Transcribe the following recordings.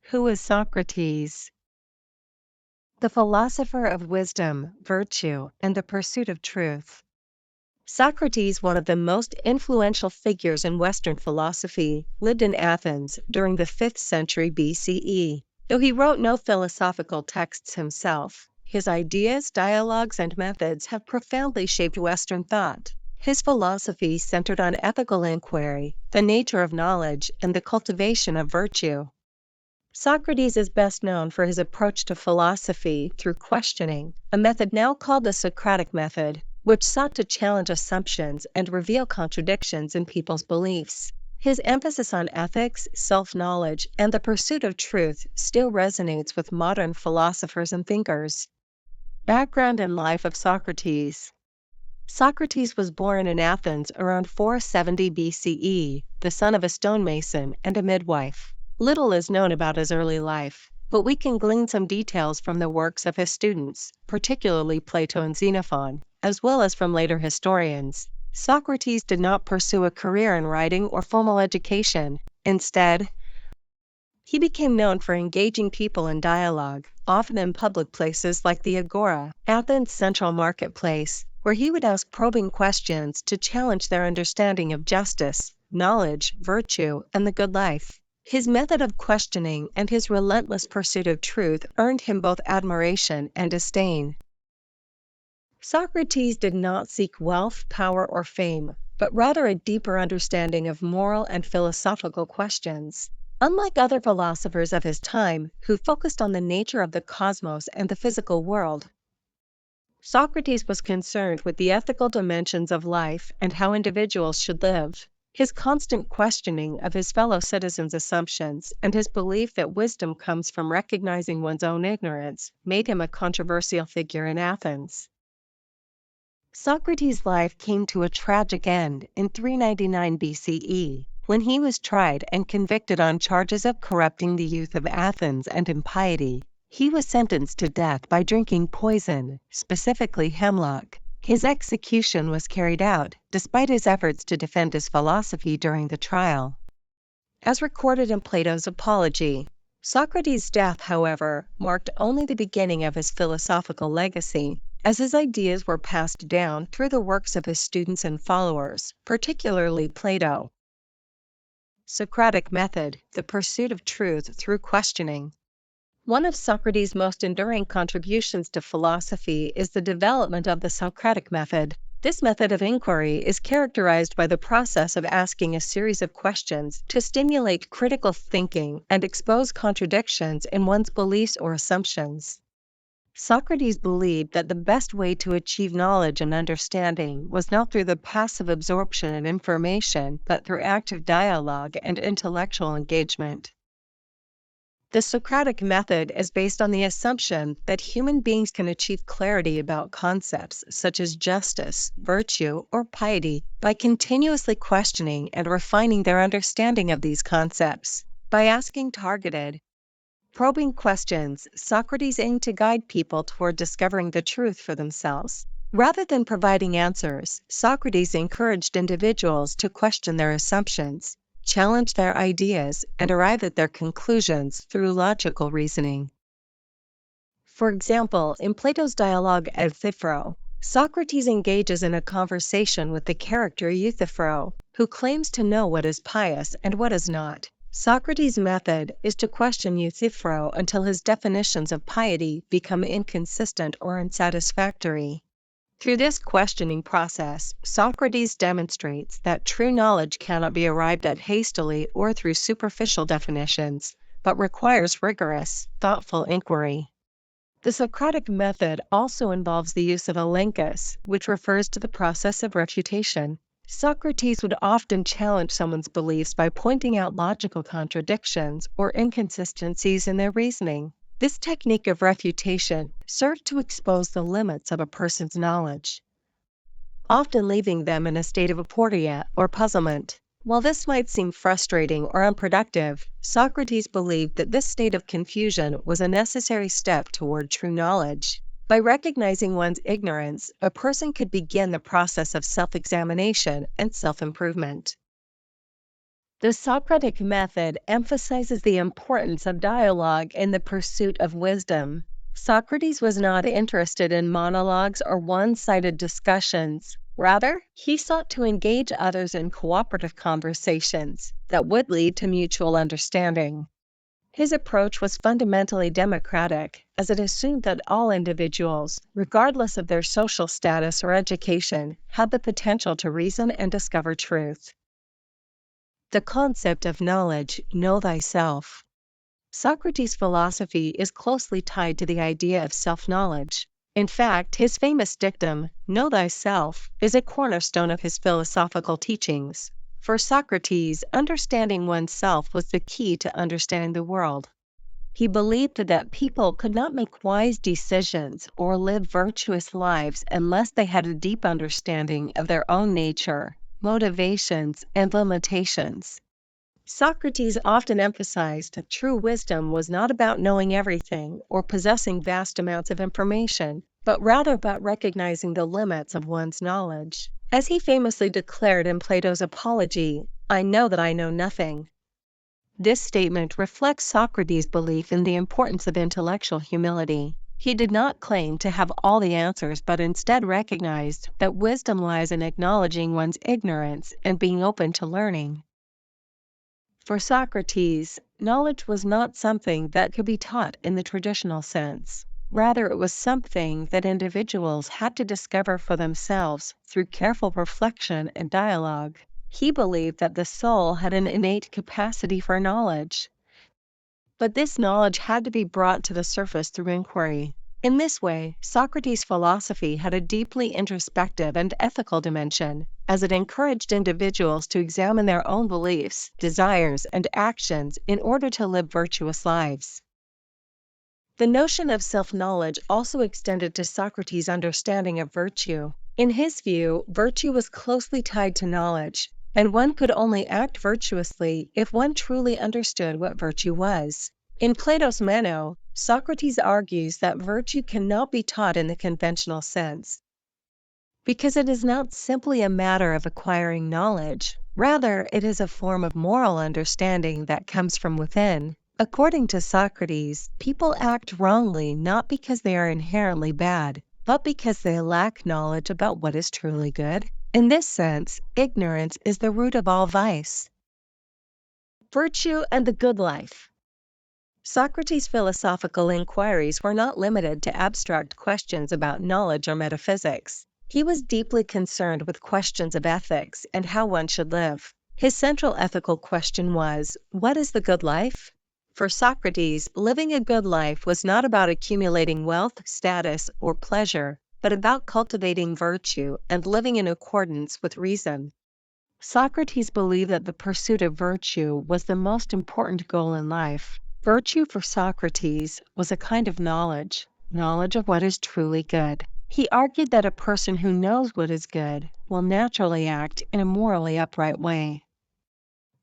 Who is Socrates? The philosopher of wisdom, virtue, and the pursuit of truth. Socrates, one of the most influential figures in Western philosophy, lived in Athens during the 5th century BCE. Though he wrote no philosophical texts himself, his ideas, dialogues, and methods have profoundly shaped Western thought. His philosophy centered on ethical inquiry, the nature of knowledge, and the cultivation of virtue. Socrates is best known for his approach to philosophy through questioning, a method now called the Socratic method, which sought to challenge assumptions and reveal contradictions in people's beliefs. His emphasis on ethics, self-knowledge, and the pursuit of truth still resonates with modern philosophers and thinkers. Background and life of Socrates. Socrates was born in Athens around 470 BCE, the son of a stonemason and a midwife. Little is known about his early life, but we can glean some details from the works of his students, particularly Plato and Xenophon, as well as from later historians. Socrates did not pursue a career in writing or formal education. Instead, he became known for engaging people in dialogue, often in public places like the Agora, Athens' central marketplace, where he would ask probing questions to challenge their understanding of justice, knowledge, virtue, and the good life. His method of questioning and his relentless pursuit of truth earned him both admiration and disdain. Socrates did not seek wealth, power, or fame, but rather a deeper understanding of moral and philosophical questions. Unlike other philosophers of his time, who focused on the nature of the cosmos and the physical world, Socrates was concerned with the ethical dimensions of life and how individuals should live. His constant questioning of his fellow citizens' assumptions and his belief that wisdom comes from recognizing one's own ignorance made him a controversial figure in Athens. Socrates' life came to a tragic end in 399 BCE, when he was tried and convicted on charges of corrupting the youth of Athens and impiety. He was sentenced to death by drinking poison, specifically hemlock. His execution was carried out, despite his efforts to defend his philosophy during the trial. As recorded in Plato's Apology, Socrates' death, however, marked only the beginning of his philosophical legacy, as his ideas were passed down through the works of his students and followers, particularly Plato. Socratic method, the pursuit of truth through questioning. One of Socrates' most enduring contributions to philosophy is the development of the Socratic method. This method of inquiry is characterized by the process of asking a series of questions to stimulate critical thinking and expose contradictions in one's beliefs or assumptions. Socrates believed that the best way to achieve knowledge and understanding was not through the passive absorption of information, but through active dialogue and intellectual engagement. The Socratic method is based on the assumption that human beings can achieve clarity about concepts such as justice, virtue, or piety by continuously questioning and refining their understanding of these concepts. By asking targeted, probing questions, Socrates aimed to guide people toward discovering the truth for themselves. Rather than providing answers, Socrates encouraged individuals to question their assumptions, challenge their ideas, and arrive at their conclusions through logical reasoning. For example, in Plato's dialogue Euthyphro, Socrates engages in a conversation with the character Euthyphro, who claims to know what is pious and what is not. Socrates' method is to question Euthyphro until his definitions of piety become inconsistent or unsatisfactory. Through this questioning process, Socrates demonstrates that true knowledge cannot be arrived at hastily or through superficial definitions, but requires rigorous, thoughtful inquiry. The Socratic method also involves the use of elenchus, which refers to the process of refutation. Socrates would often challenge someone's beliefs by pointing out logical contradictions or inconsistencies in their reasoning. This technique of refutation served to expose the limits of a person's knowledge, often leaving them in a state of aporia or puzzlement. While this might seem frustrating or unproductive, Socrates believed that this state of confusion was a necessary step toward true knowledge. By recognizing one's ignorance, a person could begin the process of self-examination and self-improvement. The Socratic method emphasizes the importance of dialogue in the pursuit of wisdom. Socrates was not interested in monologues or one-sided discussions. Rather, he sought to engage others in cooperative conversations that would lead to mutual understanding. His approach was fundamentally democratic, as it assumed that all individuals, regardless of their social status or education, had the potential to reason and discover truth. The concept of knowledge, know thyself. Socrates' philosophy is closely tied to the idea of self-knowledge. In fact, his famous dictum, know thyself, is a cornerstone of his philosophical teachings. For Socrates, understanding oneself was the key to understanding the world. He believed that people could not make wise decisions or live virtuous lives unless they had a deep understanding of their own nature, motivations, and limitations. Socrates often emphasized that true wisdom was not about knowing everything or possessing vast amounts of information, but rather about recognizing the limits of one's knowledge. As he famously declared in Plato's Apology, "I know that I know nothing." This statement reflects Socrates' belief in the importance of intellectual humility. He did not claim to have all the answers, but instead recognized that wisdom lies in acknowledging one's ignorance and being open to learning. For Socrates, knowledge was not something that could be taught in the traditional sense. Rather, it was something that individuals had to discover for themselves through careful reflection and dialogue. He believed that the soul had an innate capacity for knowledge, but this knowledge had to be brought to the surface through inquiry. In this way, Socrates' philosophy had a deeply introspective and ethical dimension, as it encouraged individuals to examine their own beliefs, desires, and actions in order to live virtuous lives. The notion of self-knowledge also extended to Socrates' understanding of virtue. In his view, virtue was closely tied to knowledge, and one could only act virtuously if one truly understood what virtue was. In Plato's Meno, Socrates argues that virtue cannot be taught in the conventional sense, because it is not simply a matter of acquiring knowledge. Rather, it is a form of moral understanding that comes from within. According to Socrates, people act wrongly not because they are inherently bad, but because they lack knowledge about what is truly good. In this sense, ignorance is the root of all vice. Virtue and the good life. Socrates' philosophical inquiries were not limited to abstract questions about knowledge or metaphysics. He was deeply concerned with questions of ethics and how one should live. His central ethical question was, what is the good life? For Socrates, living a good life was not about accumulating wealth, status, or pleasure, but about cultivating virtue and living in accordance with reason. Socrates believed that the pursuit of virtue was the most important goal in life. Virtue for Socrates was a kind of knowledge of what is truly good. He argued that a person who knows what is good will naturally act in a morally upright way,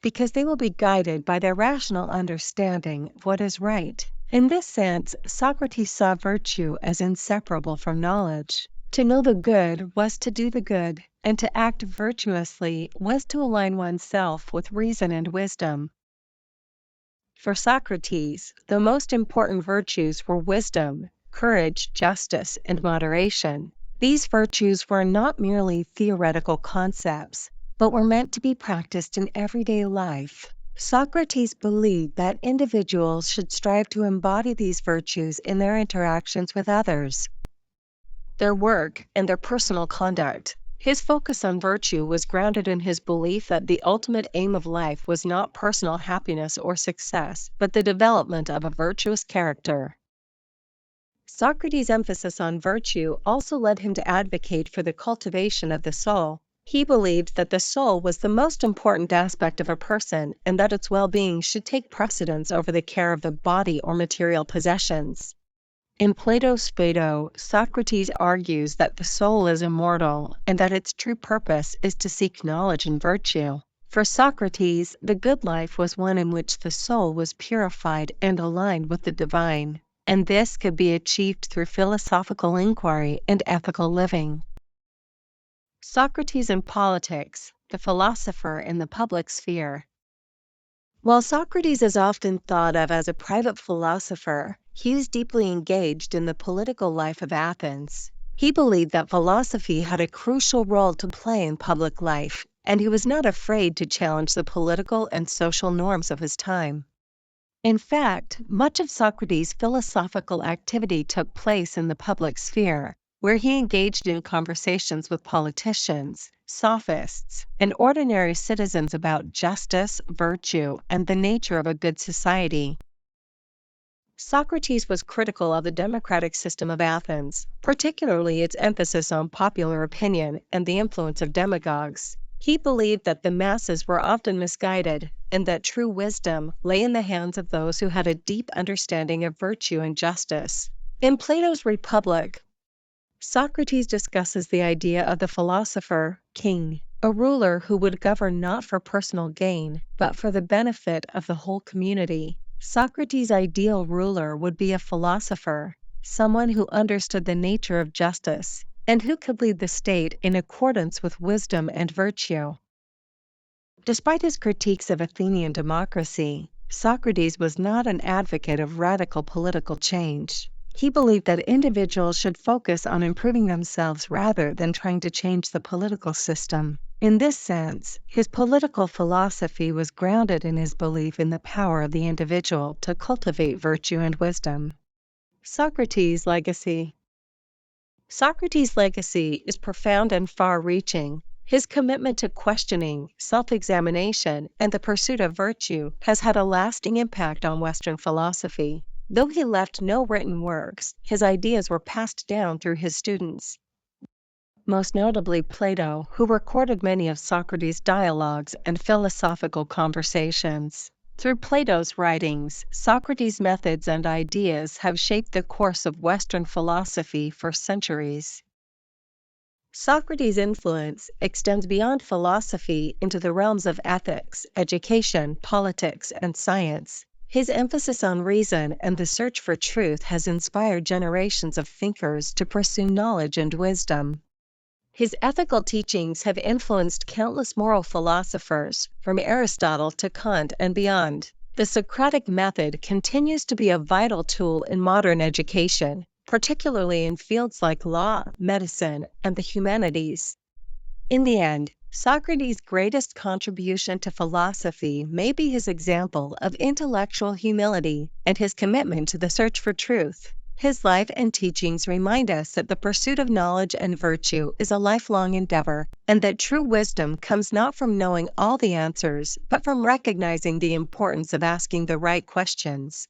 because they will be guided by their rational understanding of what is right. In this sense, Socrates saw virtue as inseparable from knowledge. To know the good was to do the good, and to act virtuously was to align oneself with reason and wisdom. For Socrates, the most important virtues were wisdom, courage, justice, and moderation. These virtues were not merely theoretical concepts, but were meant to be practiced in everyday life. Socrates believed that individuals should strive to embody these virtues in their interactions with others, their work, and their personal conduct. His focus on virtue was grounded in his belief that the ultimate aim of life was not personal happiness or success, but the development of a virtuous character. Socrates' emphasis on virtue also led him to advocate for the cultivation of the soul. He believed that the soul was the most important aspect of a person and that its well-being should take precedence over the care of the body or material possessions. In Plato's Phaedo, Socrates argues that the soul is immortal and that its true purpose is to seek knowledge and virtue. For Socrates, the good life was one in which the soul was purified and aligned with the divine, and this could be achieved through philosophical inquiry and ethical living. Socrates in politics, the philosopher in the public sphere. While Socrates is often thought of as a private philosopher, he was deeply engaged in the political life of Athens. He believed that philosophy had a crucial role to play in public life, and he was not afraid to challenge the political and social norms of his time. In fact, much of Socrates' philosophical activity took place in the public sphere, where he engaged in conversations with politicians, sophists, and ordinary citizens about justice, virtue, and the nature of a good society. Socrates was critical of the democratic system of Athens, particularly its emphasis on popular opinion and the influence of demagogues. He believed that the masses were often misguided, and that true wisdom lay in the hands of those who had a deep understanding of virtue and justice. In Plato's Republic, Socrates discusses the idea of the philosopher, king, a ruler who would govern not for personal gain, but for the benefit of the whole community. Socrates' ideal ruler would be a philosopher, someone who understood the nature of justice, and who could lead the state in accordance with wisdom and virtue. Despite his critiques of Athenian democracy, Socrates was not an advocate of radical political change. He believed that individuals should focus on improving themselves rather than trying to change the political system. In this sense, his political philosophy was grounded in his belief in the power of the individual to cultivate virtue and wisdom. Socrates' legacy. Socrates' legacy is profound and far-reaching. His commitment to questioning, self-examination, and the pursuit of virtue has had a lasting impact on Western philosophy. Though he left no written works, his ideas were passed down through his students. Most notably Plato, who recorded many of Socrates' dialogues and philosophical conversations. Through Plato's writings, Socrates' methods and ideas have shaped the course of Western philosophy for centuries. Socrates' influence extends beyond philosophy into the realms of ethics, education, politics, and science. His emphasis on reason and the search for truth has inspired generations of thinkers to pursue knowledge and wisdom. His ethical teachings have influenced countless moral philosophers, from Aristotle to Kant and beyond. The Socratic method continues to be a vital tool in modern education, particularly in fields like law, medicine, and the humanities. In the end, Socrates' greatest contribution to philosophy may be his example of intellectual humility and his commitment to the search for truth. His life and teachings remind us that the pursuit of knowledge and virtue is a lifelong endeavor, and that true wisdom comes not from knowing all the answers, but from recognizing the importance of asking the right questions.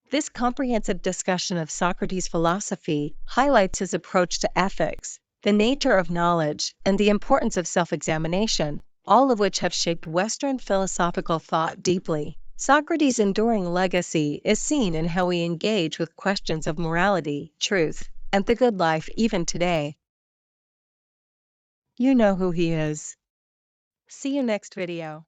This comprehensive discussion of Socrates' philosophy highlights his approach to ethics, the nature of knowledge, and the importance of self-examination, all of which have shaped Western philosophical thought deeply. Socrates' enduring legacy is seen in how we engage with questions of morality, truth, and the good life even today. You know who he is. See you next video.